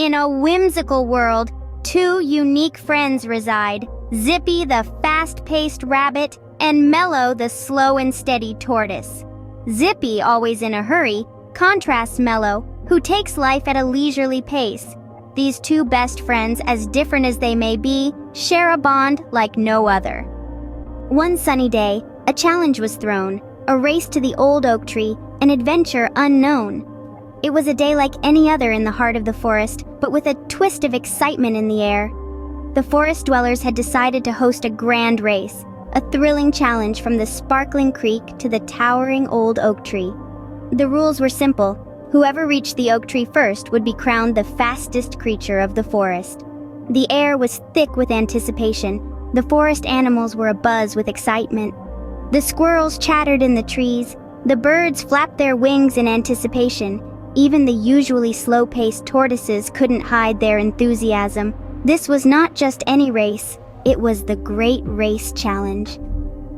In a whimsical world, two unique friends reside, Zippy the fast-paced rabbit and Mellow the slow and steady tortoise. Zippy, always in a hurry, contrasts Mellow, who takes life at a leisurely pace. These two best friends, as different as they may be, share a bond like no other. One sunny day, a challenge was thrown, a race to the old oak tree, an adventure unknown. It was a day like any other in the heart of the forest, but with a twist of excitement in the air. The forest dwellers had decided to host a grand race, a thrilling challenge from the sparkling creek to the towering old oak tree. The rules were simple. Whoever reached the oak tree first would be crowned the fastest creature of the forest. The air was thick with anticipation. The forest animals were abuzz with excitement. The squirrels chattered in the trees. The birds flapped their wings in anticipation. Even the usually slow-paced tortoises couldn't hide their enthusiasm. This was not just any race, it was the Great Race Challenge.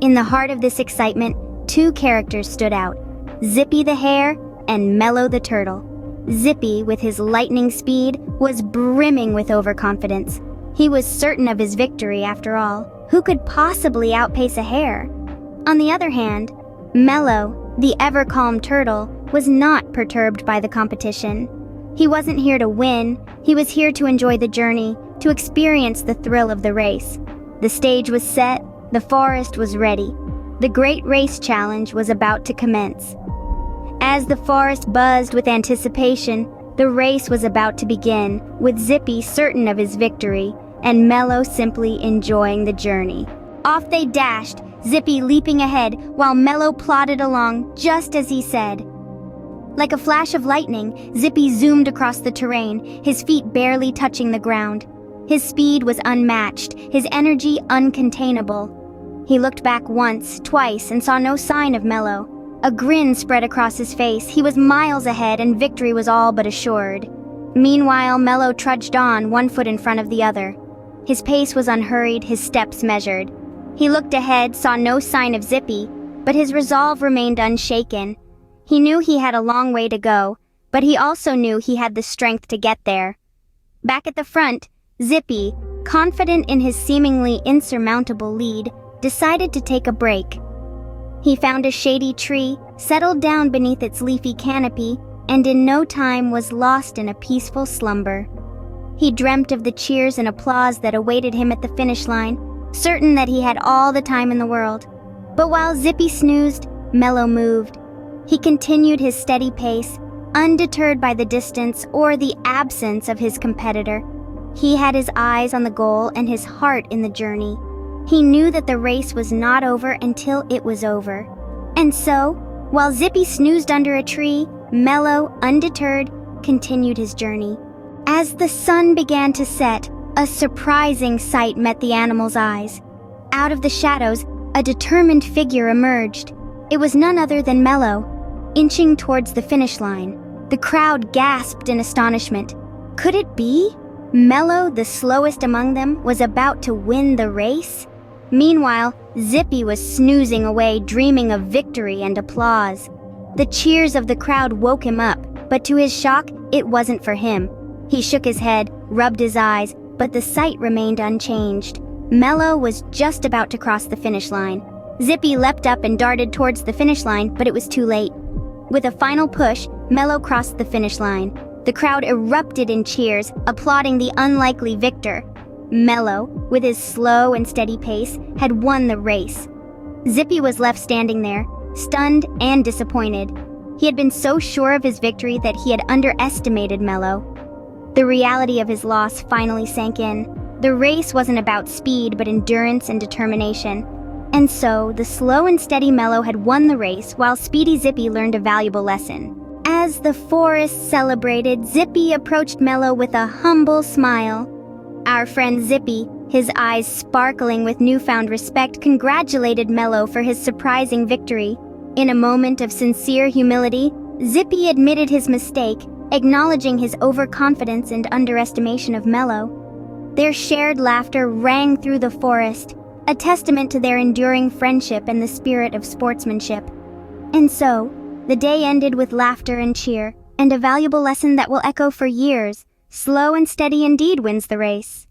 In the heart of this excitement, two characters stood out, Zippy the hare and Mellow the turtle. Zippy, with his lightning speed, was brimming with overconfidence. He was certain of his victory after all. Who could possibly outpace a hare? On the other hand, Mellow, the ever-calm turtle, was not perturbed by the competition. He wasn't here to win, he was here to enjoy the journey, to experience the thrill of the race. The stage was set, the forest was ready. The Great Race Challenge was about to commence. As the forest buzzed with anticipation, the race was about to begin, with Zippy certain of his victory, and Mellow simply enjoying the journey. Off they dashed, Zippy leaping ahead, while Mellow plodded along just as he said. Like a flash of lightning, Zippy zoomed across the terrain, his feet barely touching the ground. His speed was unmatched, his energy uncontainable. He looked back once, twice, and saw no sign of Mellow. A grin spread across his face. He was miles ahead, and victory was all but assured. Meanwhile, Mellow trudged on, one foot in front of the other. His pace was unhurried, his steps measured. He looked ahead, saw no sign of Zippy, but his resolve remained unshaken. He knew he had a long way to go, but he also knew he had the strength to get there. Back at the front, Zippy, confident in his seemingly insurmountable lead, decided to take a break. He found a shady tree, settled down beneath its leafy canopy, and in no time was lost in a peaceful slumber. He dreamt of the cheers and applause that awaited him at the finish line, certain that he had all the time in the world. But while Zippy snoozed, Mellow moved. He continued his steady pace, undeterred by the distance or the absence of his competitor. He had his eyes on the goal and his heart in the journey. He knew that the race was not over until it was over. And so, while Zippy snoozed under a tree, Mellow, undeterred, continued his journey. As the sun began to set, a surprising sight met the animal's eyes. Out of the shadows, a determined figure emerged. It was none other than Mellow, inching towards the finish line. The crowd gasped in astonishment. Could it be? Mellow, the slowest among them, was about to win the race? Meanwhile, Zippy was snoozing away, dreaming of victory and applause. The cheers of the crowd woke him up, but to his shock, it wasn't for him. He shook his head, rubbed his eyes, but the sight remained unchanged. Mellow was just about to cross the finish line. Zippy leapt up and darted towards the finish line, but it was too late. With a final push, Mellow crossed the finish line. The crowd erupted in cheers, applauding the unlikely victor. Mellow, with his slow and steady pace, had won the race. Zippy was left standing there, stunned and disappointed. He had been so sure of his victory that he had underestimated Mellow. The reality of his loss finally sank in. The race wasn't about speed, but endurance and determination. And so, the slow and steady Mellow had won the race, while speedy Zippy learned a valuable lesson. As the forest celebrated, Zippy approached Mellow with a humble smile. Our friend Zippy, his eyes sparkling with newfound respect, congratulated Mellow for his surprising victory. In a moment of sincere humility, Zippy admitted his mistake, acknowledging his overconfidence and underestimation of Mellow. Their shared laughter rang through the forest, a testament to their enduring friendship and the spirit of sportsmanship. And so, the day ended with laughter and cheer, and a valuable lesson that will echo for years. Slow and steady indeed wins the race.